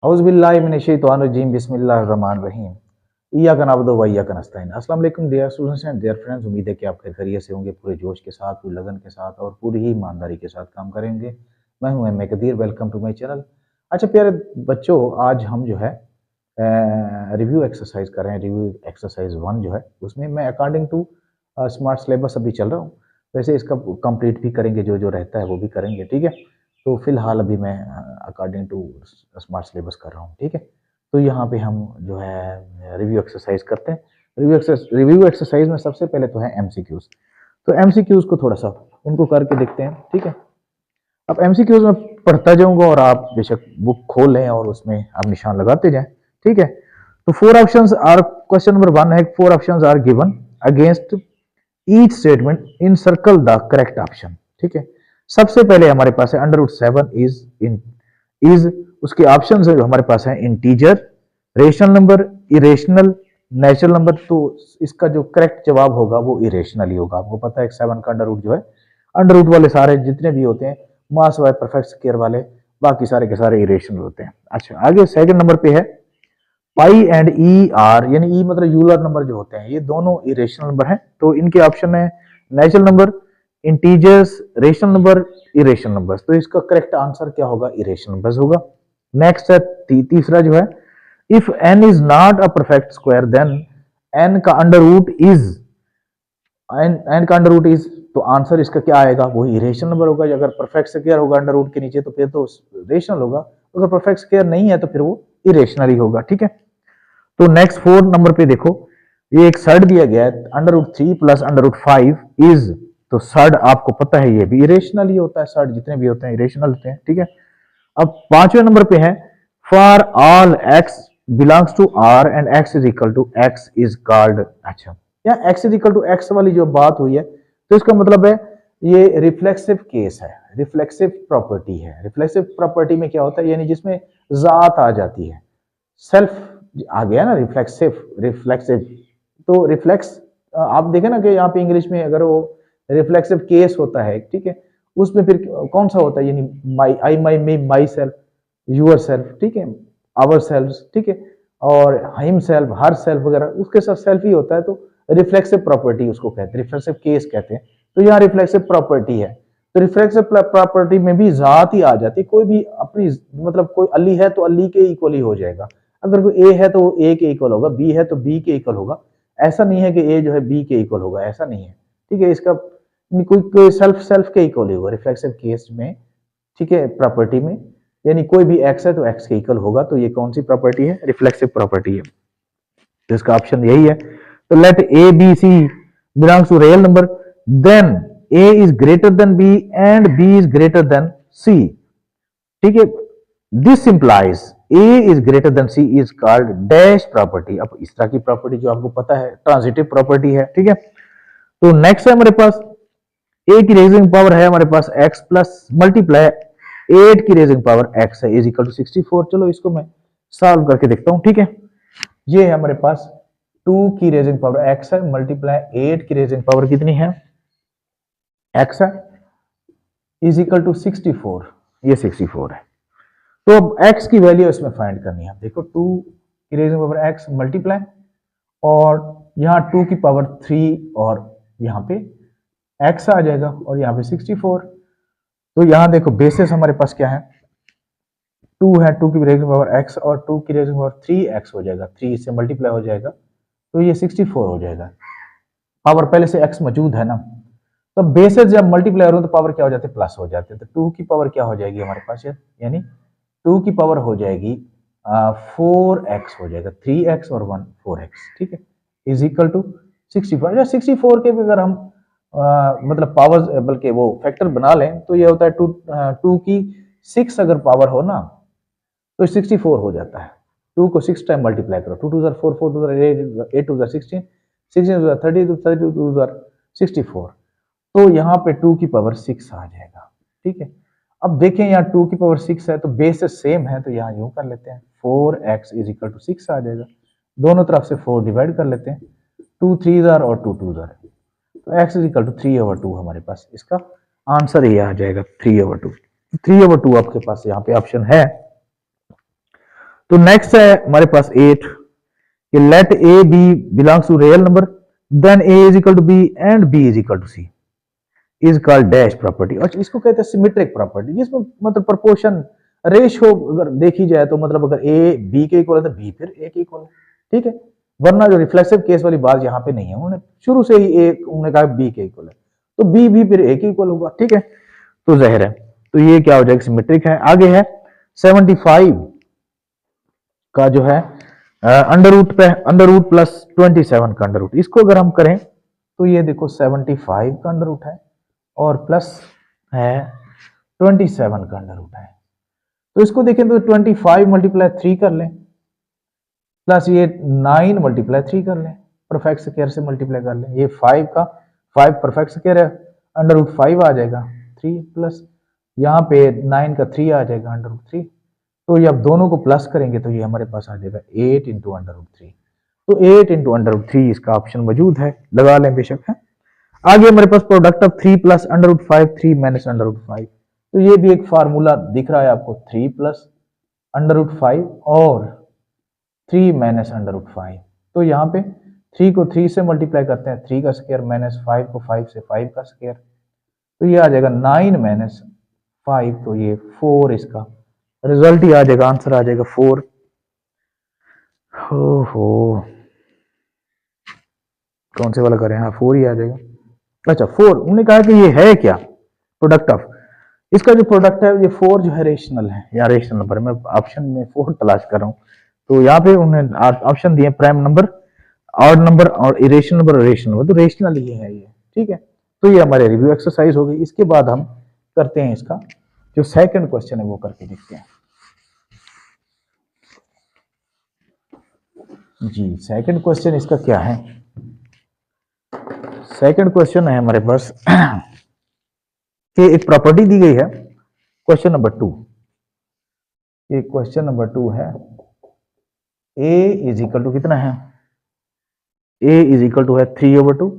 औज़ुबिल्लाहि मिनश्शैतानिर्रजीम बिस्मिल्लाहिर्रहमानिर्रहीम इय्याका नअबुदु व इय्याका नस्तईन। अस्सलाम वालेकुम dear students and dear friends, उम्मीद है कि आप खैरियत से होंगे, पूरे जोश के साथ, पूरी लगन के साथ और पूरी ही ईमानदारी के साथ काम करेंगे। मैं हूं M A Qadir, welcome to my channel. अच्छा प्यारे बच्चों, आज हम जो है रिव्यू एक्सरसाइज कर रहे हैं। रिव्यू एक्सरसाइज 1 जो है उसमें मैं अकॉर्डिंग टू स्मार्ट सिलेबस अभी चल रहा हूँ। वैसे इसका कंप्लीट भी करेंगे, जो जो रहता है वो भी करेंगे, ठीक है। तो फिलहाल अभी मैं अकॉर्डिंग टू स्मार्ट सिलेबस कर रहा हूँ, ठीक है। तो यहाँ पे हम जो है रिव्यू एक्सरसाइज करते हैं। रिव्यू एक्सरसाइज में सबसे पहले तो है एमसीक्यूज। तो एमसीक्यूज को थोड़ा सा उनको करके देखते हैं, ठीक है। अब एमसीक्यूज में पढ़ता जाऊंगा और आप बेशक बुक खोल लें और उसमें आप निशान लगाते जाएं, ठीक है। तो 4 ऑप्शंस आर, क्वेश्चन नंबर 1 है 4 options are given against each statement in circle the correct option, ठीक है। सबसे पहले हमारे पास है √7 इज उसके ऑप्शन जो हमारे पास है integer, rational number, irrational, natural number. तो इसका जो करेक्ट जवाब होगा वो इरेशनल ही होगा। आपको पता है 7 का अंडर रूट जो है, अंडर रूट वाले सारे जितने भी होते हैं मास वाई परफेक्ट स्क्वायर वाले, बाकी सारे के सारे इरेशनल होते हैं। अच्छा, आगे सेकंड नंबर पे है पाई एंड ई आर, यानी ई मतलब यूलर नंबर जो होते हैं, ये दोनों इरेशनल नंबर हैं। तो इनके ऑप्शन है natural number, integers, rational number, irrational numbers. तो इसका करेक्ट आंसर क्या होगा? इरेशनल नंबर्स होगा। नेक्स्ट है तीसरा जो है, if n is not a perfect square then n का अंडर रूट इज, n का अंडर रूट इज, तो आंसर इसका क्या आएगा? वही इरेशनल नंबर होगा। अगर परफेक्ट स्क्वायर होगा अंडर रूट के नीचे तो फिर तो रेशनल होगा, अगर परफेक्ट स्क्वायर नहीं है तो फिर वो इरेशनल ही होगा, ठीक है। तो नेक्स्ट 4 नंबर पे देखो, ये एक सर्ड दिया गया है √3 प्लस √5 इज, तो सर्ड आपको पता है ये भी इरेशनल ही होता है। सर्ड जितने भी होते हैं इरेशनल होते हैं, ठीक है। अब 5वें नंबर पे है for all x belongs to r and x is equal to x is called. अच्छा, या x is equal to x वाली जो बात हुई है, तो इसका मतलब है ये रिफ्लेक्सिव केस है, रिफ्लेक्सिव प्रॉपर्टी है। रिफ्लेक्सिव प्रॉपर्टी में क्या होता है, यानी जिसमें जात आ जाती है, सेल्फ आ गया ना, रिफ्लेक्सिव। रिफ्लेक्सिव तो रिफ्लेक्स, आप देखें ना कि यहाँ पे इंग्लिश में अगर वो रिफ्लेक्सिव केस होता है, ठीक है, उसमें फिर कौन सा होता है, यानी माई, आई, माई, मी, माई सेल्फ, यूर सेल्फ, ठीक है, आवर सेल्फ, ठीक है, और हिम सेल्फ, हर सेल्फ वगैरह, उसके साथ सेल्फ ही होता है। तो रिफ्लेक्सिव प्रॉपर्टी उसको कहते हैं, रिफ्लेक्सिव केस कहते हैं। तो यहाँ रिफ्लेक्सिव प्रॉपर्टी है, तो रिफ्लेक्सिव प्रॉपर्टी में भी जात ही आ जाती है। कोई भी अपनी मतलब कोई अली है तो अली के इक्वल ही हो जाएगा। अगर कोई ए है तो ए के इक्वल होगा, बी है तो बी के इक्वल होगा। ऐसा नहीं है कि ए जो है बी के इक्वल होगा, ऐसा नहीं है, ठीक है। इसका कोई सेल्फ के इक्वल होगा रिफ्लेक्सिव केस में, ठीक है, प्रॉपर्टी में, यानी कोई भी एक्स है तो एक्स के इक्वल होगा। तो ये कौन सी प्रॉपर्टी है? रिफ्लेक्सिव प्रॉपर्टी है। तो इसका ऑप्शन यही है। तो let A B C belongs to real number, then A is greater than B and B is greater than C, ठीक है। This implies A is greater than C is called dash property. अब इस तरह की property जो आपको पता है ट्रांजिटिव प्रॉपर्टी है, ठीक है। तो नेक्स्ट है हमारे पास ए की रेजिंग पावर है हमारे पास x प्लस मल्टीप्लाई 8 की रेजिंग पावर x है इज इक्वल टू 64। चलो इसको मैं सॉल्व करके देखता हूं, ठीक है। ये है हमारे पास 2 की रेजिंग पावर x है, मल्टीप्लाई 8 की रेजिंग पावर कितनी है? x है, इज इक्वल टू 64। ये 64 है। तो अब x की वैल्यू इसमें फाइंड करनी है। देखो 2 की रेजिंग पावर x मल्टीप्लाई, और यहाँ 2 की पावर 3 और यहाँ पे x आ जाएगा, और यहाँ पे 64। तो यहाँ देखो बेसिस हमारे पास क्या है? 2 है, 2 की रेजिंग पावर x और 2 की रेजिंग पावर 3x हो जाएगा, 3 से मल्टीप्लाई हो जाएगा, तो ये 64 हो जाएगा। पावर पहले से x मौजूद है ना, तो बेसिस जब मल्टीप्लाई हो तो पावर क्या हो जाती है? प्लस हो जाती है। तो 2 की पावर क्या हो जाएगी हमारे पास, यानी 2 की पावर हो जाएगी 4x हो जाएगा, 3x और 1 4x, ठीक है, इज इक्वल टू 64। या 64 के भी अगर हम मतलब पावर बल्कि वो फैक्टर बना लें तो ये होता है 2 की 6 अगर पावर हो ना तो 64 हो जाता है। 2 को 6 टाइम मल्टीप्लाई करो, 2 2 4 4 2 8 8 2 16 16 2 30 32 2 64। तो यहाँ पे 2 की पावर 6 आ जाएगा, ठीक है। अब देखें यहाँ 2 की पावर 6 है तो बेस सेम है, तो यहाँ यूं कर लेते हैं 4x इज इक्वल टू 6 आ जाएगा। दोनों तरफ से 4 डिवाइड कर लेते हैं, 2 3 और 2 2 तो x इज इक्वल टू 3/2 हमारे पास इसका आंसर ये आ जाएगा 3/2। 3/2 आपके पास यहाँ पे ऑप्शन है। तो नेक्स्ट है हमारे पास 8 कि let A B belongs to real number then A is equal to b and B is equal to c is called dash property. और इसको कहते हैं सिमेट्रिक प्रॉपर्टी, जिसमें मतलब प्रोपोर्शन रेशियो अगर देखी जाए तो मतलब अगर ए बी के इक्वल है तो बी फिर ए के इक्वल है, ठीक है। वरना जो रिफ्लेक्सिव केस वाली बात यहाँ पे नहीं है, उन्होंने शुरू से ही ए उन्होंने कहा बी के इक्वल है तो बी भी फिर ए के इक्वल होगा, ठीक है। तो जाहिर है तो ये क्या हो जाएगा, सिमेट्रिक है। आगे है 75 का जो है अंडर रूट पे अंडर रूट प्लस 27 का अंडर रूट, इसको अगर हम करें तो ये देखो 75 का अंडर रूट है और प्लस है 27 का अंडर रूट है। तो इसको देखें तो 25 मल्टीप्लाई 3 कर लें प्लस ये 9 मल्टीप्लाई 3 कर लें, परफेक्ट स्क्वायर से मल्टीप्लाई कर लें, ये 5 का 5 परफेक्ट स्क्वायर है, अंडर रूट 5 आ जाएगा 3 प्लस यहाँ पे 9 का 3 आ जाएगा अंडर रूट 3। तो ये अब दोनों को प्लस करेंगे तो ये हमारे पास आ जाएगा 8 इंटू अंडर रूट 3। तो 8 इंटू अंडर रूट 3 इसका ऑप्शन मौजूद है, लगा लें बेशक है। आगे हमारे पास product of 3 plus under root 5 3 minus under root 5, तो ये भी एक फार्मूला दिख रहा है आपको, 3 प्लस अंडर रूट 5 और 3 माइनस अंडर रूट 5। तो यहाँ पे 3 को 3 से मल्टीप्लाई करते हैं, 3 का स्क्वायर माइनस 5 को 5 से 5 का स्क्वायर, तो ये आ जाएगा 9 माइनस 5, तो ये 4 इसका रिजल्ट ही आ जाएगा, आंसर आ जाएगा 4। हो कौन से वाला करें, हाँ 4 ही आ जाएगा। अच्छा 4 उन्होंने कहा कि ये है क्या प्रोडक्ट ऑफ, इसका जो प्रोडक्ट है ये 4 जो है रेशनल है या रेशनल नंबर, मैं ऑप्शन में 4 तलाश कर रहा हूँ। तो यहाँ पे उन्होंने ऑप्शन दिए प्राइम नंबर, ऑड नंबर और इरेशनल नंबर और रेशनल नंबर, तो रेशनल ही है ये, ठीक है। तो ये हमारे रिव्यू एक्सरसाइज हो गई। इसके बाद हम करते हैं इसका जो सेकंड क्वेश्चन है वो करके देखते हैं जी। सेकंड क्वेश्चन इसका क्या है, सेकंड क्वेश्चन है हमारे पास कि एक प्रॉपर्टी दी गई है, क्वेश्चन नंबर 2, ये क्वेश्चन नंबर 2 है, a इज इक्वल टू कितना है, a इज इक्वल टू है 3/2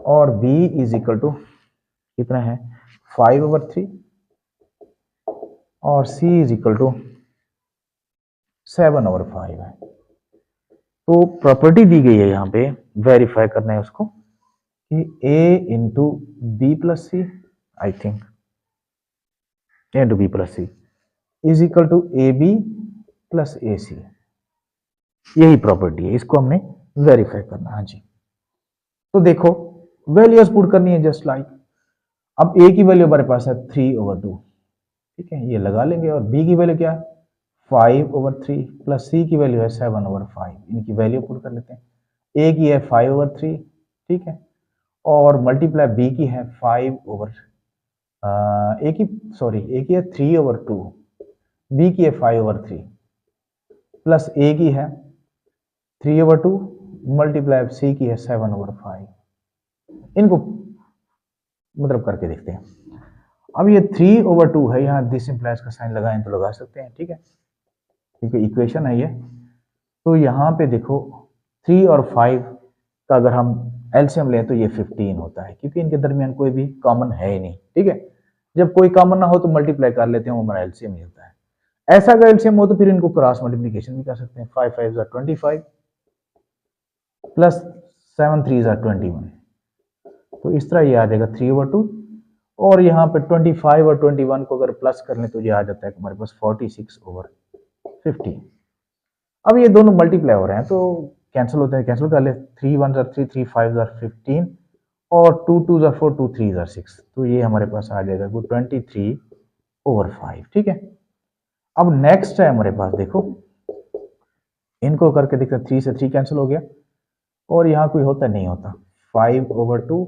और b इज इक्वल टू कितना है 5/3 और c इज इक्वल टू 7/5 है। तो प्रॉपर्टी दी गई है यहाँ पे, वेरीफाई करना है उसको कि a into B plus C, I think a into B plus C is equal to A B plus A C, यही प्रॉपर्टी है, इसको हमने वेरीफाई करना है। हाँ जी, तो देखो वैल्यूज पुट करनी है जस्ट लाइक, अब a की वैल्यू हमारे पास है 3/2, ठीक है, ये लगा लेंगे, और b की वैल्यू क्या है 5/3 प्लस c की वैल्यू है 7/5, इनकी वैल्यू पुट कर लेते हैं। a की है 5/3, ठीक है, और मल्टीप्लाई b की है 5 a की है 3/2, b की है 5/3 प्लस a की है 3/2 मल्टीप्लाई c की है 7/5, इनको मतलब करके देखते हैं। अब ये 3/2 है, यहाँ दिस इंप्लाइज का साइन लगाएं तो लगा सकते हैं, ठीक है, क्योंकि इक्वेशन है ये। तो यहाँ पे देखो 3 और 5 का अगर हम एलसीएम लें तो ये 15 होता है, क्योंकि इनके दरमियान कोई भी कॉमन है ही नहीं, ठीक है। जब कोई कॉमन ना हो तो मल्टीप्लाई कर लेते हैं, वो हमारा एलसीएम ही होता है। ऐसा अगर एलसीएम हो तो फिर इनको क्रॉस मल्टीप्लीकेशन भी कर सकते हैं, 5 5 25 प्लस 7 3 21, तो इस तरह ये आ जाएगा 3/2, और यहाँ पे 25 और 21 को अगर प्लस कर लें तो ये आ जाता है हमारे पास 46/50। अब ये दोनों मल्टीप्लाई हो रहे हैं तो कैंसिल होते हैं, कैंसिल कर ले, 3 1 3 3 5 15 और 2 2 4 2 3 6, तो ये हमारे पास आ जाएगा 23/5, ठीक है। अब नेक्स्ट है हमारे पास, देखो इनको करके देखते हैं, 3 से 3 कैंसिल हो गया, और यहाँ कोई होता नहीं होता 5/2,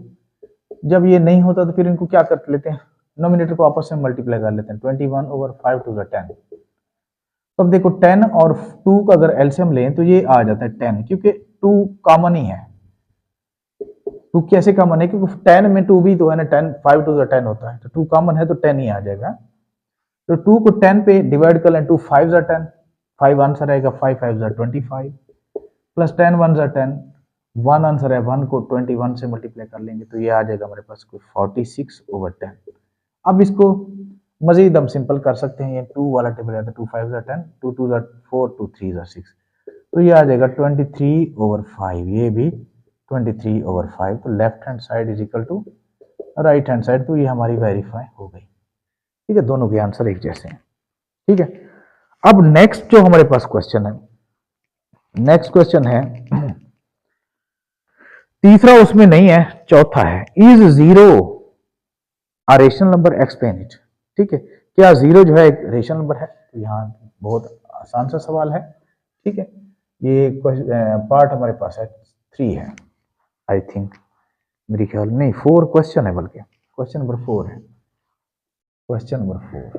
जब ये नहीं होता तो फिर इनको क्या कर लेते हैं, नोमिनेटर को आपस में मल्टीप्लाई कर लेते हैं, 21/5 2 10। तो अब देखो 10 और 2 का अगर एलसीएम लें तो ये आ जाता है 10, क्योंकि 2 कॉमन ही है। 2 कैसे कॉमन है, क्योंकि 10 में 2 भी तो है ना, 10 5 2 10 होता है, तो 2 कॉमन है तो 10 ही आ जाएगा। तो 2 को 10 पे डिवाइड कर लें, 2 5 10, 5 आंसर आएगा, 5 5 25 प्लस 10 1 10, 1 आंसर है, 1 को 21 से मल्टीप्लाई कर लेंगे तो ये आ जाएगा हमारे पास कोई 46/10। अब इसको मजीद हम सिंपल कर सकते हैं, ये 2 वाला टेबल है, 2 5 10, 2 2 4, 2 3 6, तो ये आ जाएगा 23/5, ये भी 23/5, तो left hand side is equal to right hand side, तो ये हमारी वेरीफाई हो गई। ठीक है, दोनों के आंसर एक जैसे हैं। ठीक है, अब नेक्स्ट जो हमारे पास क्वेश्चन है, नेक्स्ट क्वेश्चन है तीसरा उसमें नहीं है, चौथा है, is zero a rational number, explain it. ठीक है, क्या जीरो जो है एक रेशनल नंबर है? तो यहाँ बहुत आसान सा सवाल है। ठीक है, ये पार्ट हमारे पास है 3 है, आई थिंक, मेरे ख्याल नहीं 4 क्वेश्चन है, बल्कि क्वेश्चन नंबर 4 है, क्वेश्चन नंबर 4।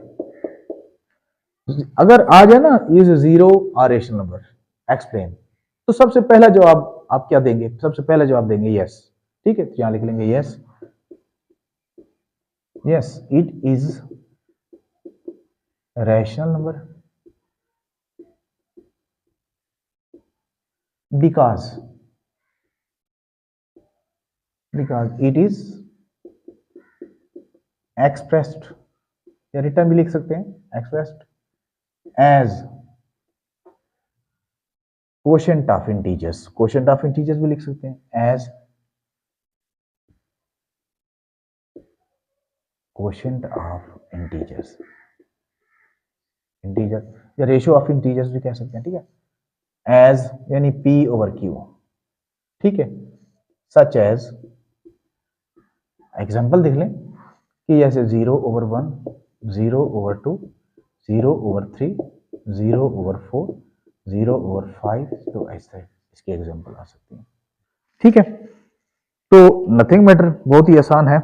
अगर आ जाए ना is zero a rational number, explain, तो सबसे पहला जवाब आप क्या देंगे? सबसे पहला जवाब देंगे यस। ठीक है, तो यहां लिख लेंगे yes, yes it is rational number because it is expressed, या रिटर्न भी लिख सकते हैं, expressed as quotient of integers, quotient of integers भी लिख सकते हैं as quotient of integers, integer या रेशियो ऑफ इंटीजर्स भी कह सकते हैं। ठीक है, as यानी p over q। ठीक है, such as एग्जांपल देख लें कि जैसे 0/1, 0/2, 0/3, 0/4, 0/5, तो ऐसे इसके एग्जांपल आ सकते हैं। ठीक है, तो नथिंग मैटर, बहुत ही आसान है।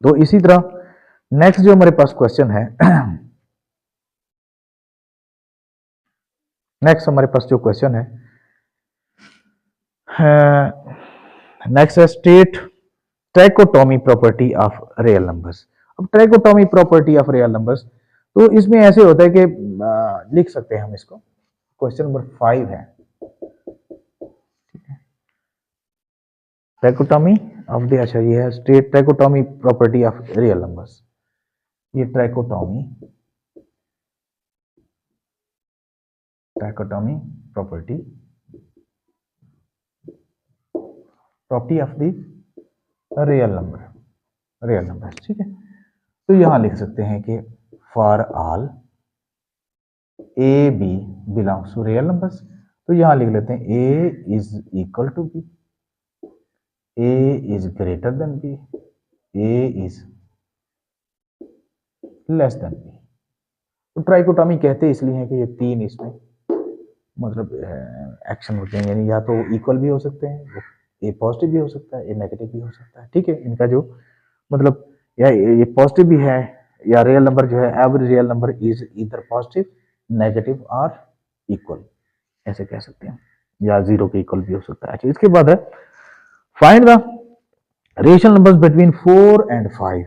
तो इसी तरह नेक्स्ट जो हमारे पास क्वेश्चन है, नेक्स्ट हमारे पास जो क्वेश्चन है, नेक्स्ट है state trichotomy property of real numbers. अब trichotomy property of real numbers, तो इसमें ऐसे होता है कि लिख सकते हैं हम इसको, क्वेश्चन नंबर 5 है, ट्राइकोटोमी ऑफ द, अच्छा ये है state trichotomy property of real numbers. ये trichotomy property of the real number. ठीक है, तो यहां लिख सकते हैं कि for all A B belongs to real numbers, तो यहां लिख लेते हैं A is equal to B, A is greater than B, A is less than B. तो ट्राइकोटोमी कहते हैं इसलिए है कि ये 3 इसमें मतलब एक्शन होते हैं, यानी या तो इक्वल भी हो सकते हैं, ए पॉजिटिव भी हो सकता है, ए नेगेटिव भी हो सकता है। ठीक है, इनका जो मतलब या ये पॉजिटिव भी है, या रियल नंबर जो है every real number is either positive, negative और इक्वल, ऐसे कह सकते हैं, या 0 के इक्वल भी हो सकता है। अच्छा, इसके बाद है find the rational numbers between 4 and 5।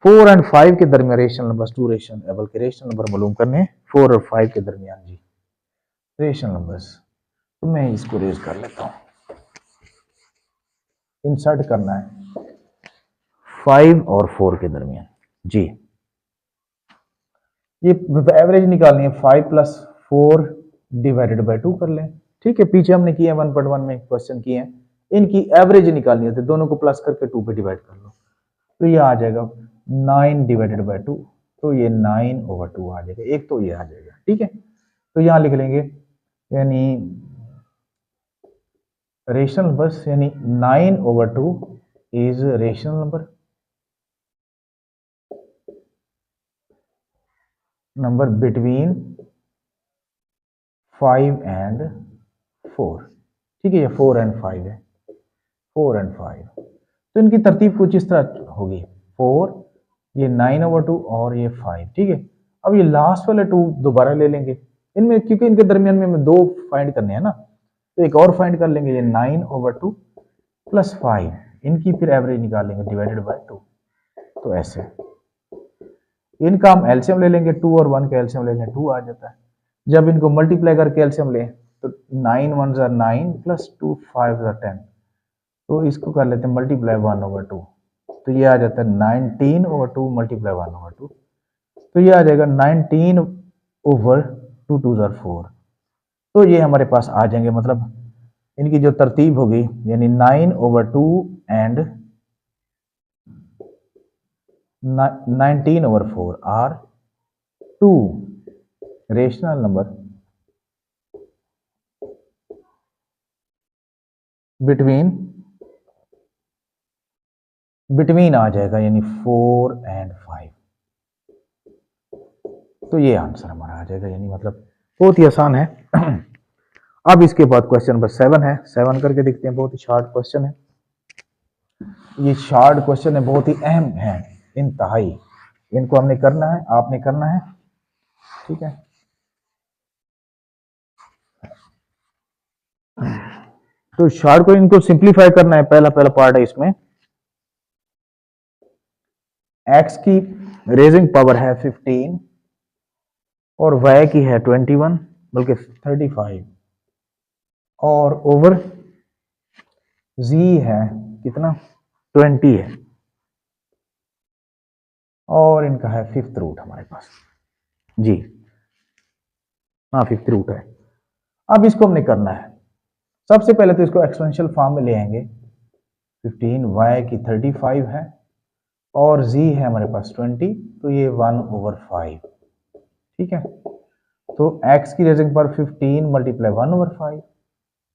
4 and 5 के दरमियान रेशनल नंबर्स, टू रेशनल बल्कि रेशनल नंबर मालूम करने 4 और 5 के दरमियान जी रेशनल नंबर्स। तो मैं इसको रेज कर लेता हूं, इंसर्ट करना है 5 और 4 के दरमियान जी, ये एवरेज निकालनी है, 5 + 4 डिवाइडेड बाय 2 कर लें। ठीक है, पीछे हमने किया 1.1 में क्वेश्चन किए हैं, इनकी एवरेज निकालनी होती है, दोनों को प्लस करके 2 पे डिवाइड कर लो, तो ये आ जाएगा 9 डिवाइडेड बाय 2, तो ये 9/2 आ जाएगा, एक तो ये आ जाएगा। ठीक है, तो यहां लिख लेंगे यानी रेशनल नंबर्स, यानी 9/2 is rational number between 5 and 4। ठीक है, ये 4 एंड 5 है, 4 एंड 5, तो इनकी तरतीब कुछ इस तरह होगी, 4, ये 9/2 और ये 5। ठीक है, अब ये लास्ट वाले 2 दोबारा ले लेंगे इनमें, क्योंकि इनके दरमियान में हमें 2 फाइंड करने हैं ना, तो एक और फाइंड कर लेंगे, ये 9/2 + 5, इनकी फिर एवरेज निकाल लेंगे डिवाइडेड बाय 2। तो ऐसे इनका हम एलसीएम ले लेंगे, 2 और 1 का एलसीएम ले लें, 2 आ जाता है। जब इनको मल्टीप्लाई करके एलसीएम लें तो 9 1s are 9 + 2 5s are 10, तो इसको कर लेते हैं मल्टीप्लाई 1/2, तो ये आ जाता है 19/2 × 1/2, तो ये आ जाएगा 19 ओवर 2 2 ज़ार 4। तो ये हमारे पास आ जाएंगे, मतलब इनकी जो तरतीब होगी यानी 9 over 2 and 19 over 4 are 2 rational number between आ जाएगा, यानी 4 एंड 5। तो ये आंसर हमारा आ जाएगा, यानी मतलब बहुत ही आसान है। अब इसके बाद क्वेश्चन नंबर 7 है, 7 करके देखते हैं। बहुत ही शॉर्ट क्वेश्चन है, ये शॉर्ट क्वेश्चन है, बहुत ही अहम है, इंतहाई। इनको हमने करना है, आपने करना है, ठीक है। तो शॉर्ट को इनको सिंप्लीफाई करना है। पहला पार्ट है इसमें, x की रेजिंग पावर है 15 और y की है 21 बल्कि 35 और ओवर z है कितना 20 है और इनका है 5th रूट हमारे पास जी, हाँ 5th रूट है। अब इसको हमने करना है, सबसे पहले तो इसको एक्सपोनेंशियल फॉर्म में ले आएंगे। 15 y की 35 है और z है हमारे पास 20, तो ये 1/5, ठीक है। तो x की रेजिंग पर 15 मल्टीप्लाई 1/5,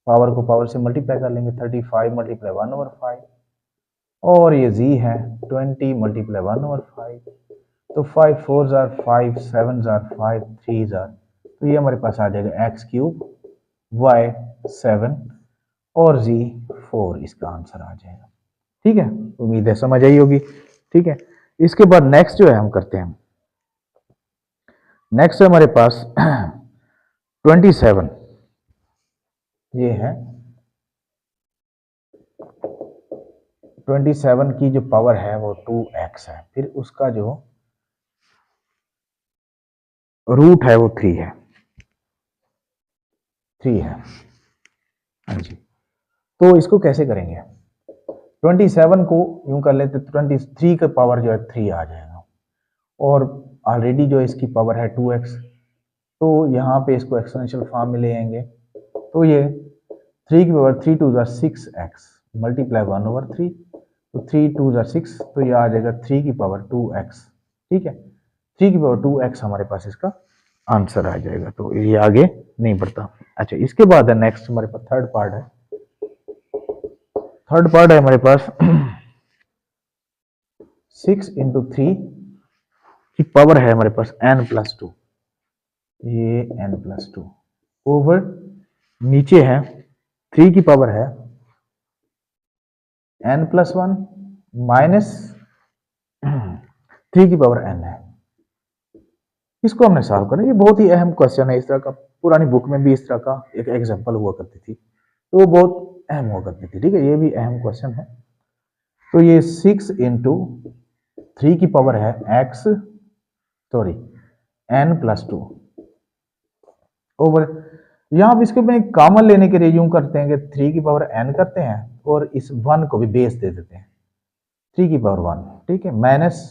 पावर को पावर से मल्टीप्लाई कर लेंगे, 35 मल्टीप्लाई 1/5 और ये z है 20 मल्टीप्लाई 1/5। तो 5 4 जार 5 7 जार 5 3 जार, तो ये हमारे पास आ जाएगा x क्यूब y 7 और z 4, इसका आंसर आ जाएगा, ठीक है। उम्मीद है समझ आई होगी, ठीक है। इसके बाद नेक्स्ट जो है हम करते हैं, नेक्स्ट है हमारे पास 27, ये है 27 की जो पावर है वो 2x है, फिर उसका जो रूट है वो 3 है, 3 है, हाँ जी। तो इसको कैसे करेंगे, 27 को यूं कर लेते, 23 का पावर जो है 3 आ जाएगा और ऑलरेडी जो इसकी पावर है 2x, तो यहाँ पे इसको एक्सपोनेंशियल फॉर्म में ले आएंगे। तो ये 3 की पावर 3 2 6x मल्टीप्लाई 1/3, तो 3 2 6, तो ये आ जाएगा 3 की पावर 2x, ठीक है। 3 की पावर 2x हमारे पास इसका आंसर आ जाएगा, तो ये आगे नहीं बढ़ता। अच्छा, इसके बाद है नेक्स्ट हमारे पास थर्ड पार्ट है, हमारे पास 6 × 3 की पावर है हमारे पास n+2, ये n+2 ओवर नीचे है 3 की पावर है n+1 माइनस 3 की पावर n है। इसको हमने सॉल्व करना, ये बहुत ही अहम क्वेश्चन है। इस तरह का पुरानी बुक में भी इस तरह का एक एग्जांपल हुआ करती थी, तो वो बहुत अहम हुआ करती थी, ठीक है। ये भी अहम क्वेश्चन है। तो ये 6 × 3 की पावर है n+2 ओवर, यहाँ पे इसको में कॉमन लेने के लिए यूं करते हैं कि 3 की पावर n करते हैं और इस 1 को भी बेस दे देते हैं, 3 की पावर 1, ठीक है, माइनस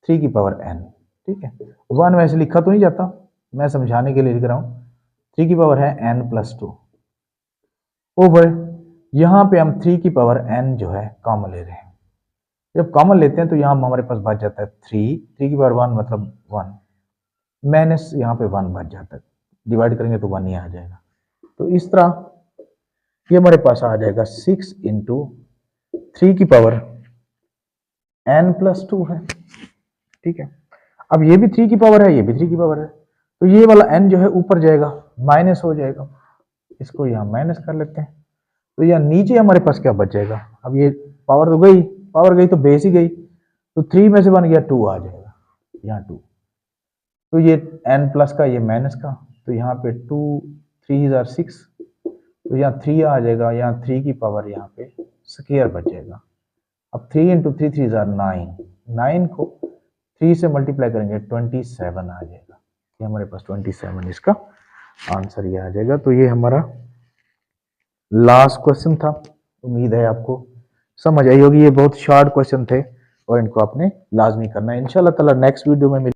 3 की पावर n, ठीक है। 1 वैसे लिखा तो नहीं जाता, मैं समझाने के लिए लिख रहा हूँ। 3 की पावर है n+2 ओवर, यहाँ पे हम 3 की पावर n जो है कॉमन ले रहे हैं। जब कॉमन लेते हैं तो यहाँ हमारे पास बच जाता है 3 की पावर 1 मतलब 1, माइनस यहाँ पे 1 बच जाता है, डिवाइड करेंगे तो 1 ही आ जाएगा। तो इस तरह ये हमारे पास आ जाएगा 6 × 3 की पावर n+2 है, ठीक है। अब ये भी 3 की पावर है, ये भी 3 की पावर है, तो ये वाला n जो है ऊपर जाएगा, माइनस हो जाएगा, इसको यहाँ माइनस कर लेते हैं। तो यहाँ नीचे हमारे पास क्या बच जाएगा, अब ये पावर तो गई, पावर गई तो बेस ही गई, तो 3 में से बन गया 2 आ जाएगा, यहाँ 2, तो ये n प्लस का, ये माइनस का, तो यहाँ पे 2 3 = 6, तो यहाँ 3 आ जाएगा, यहाँ 3 की पावर यहाँ पे स्क्वायर बच जाएगा। अब 3 × 3 3 = 9, 9 को 3 से मल्टीप्लाई करेंगे 27 आ जाएगा, ये हमारे पास 27 इसका आंसर ये आ जाएगा। तो ये हमारा लास्ट क्वेश्चन था, उम्मीद है आपको समझ आई होगी। ये बहुत शॉर्ट क्वेश्चन थे और इनको आपने लाजमी करना है। इंशाल्लाह ताला नेक्स्ट वीडियो में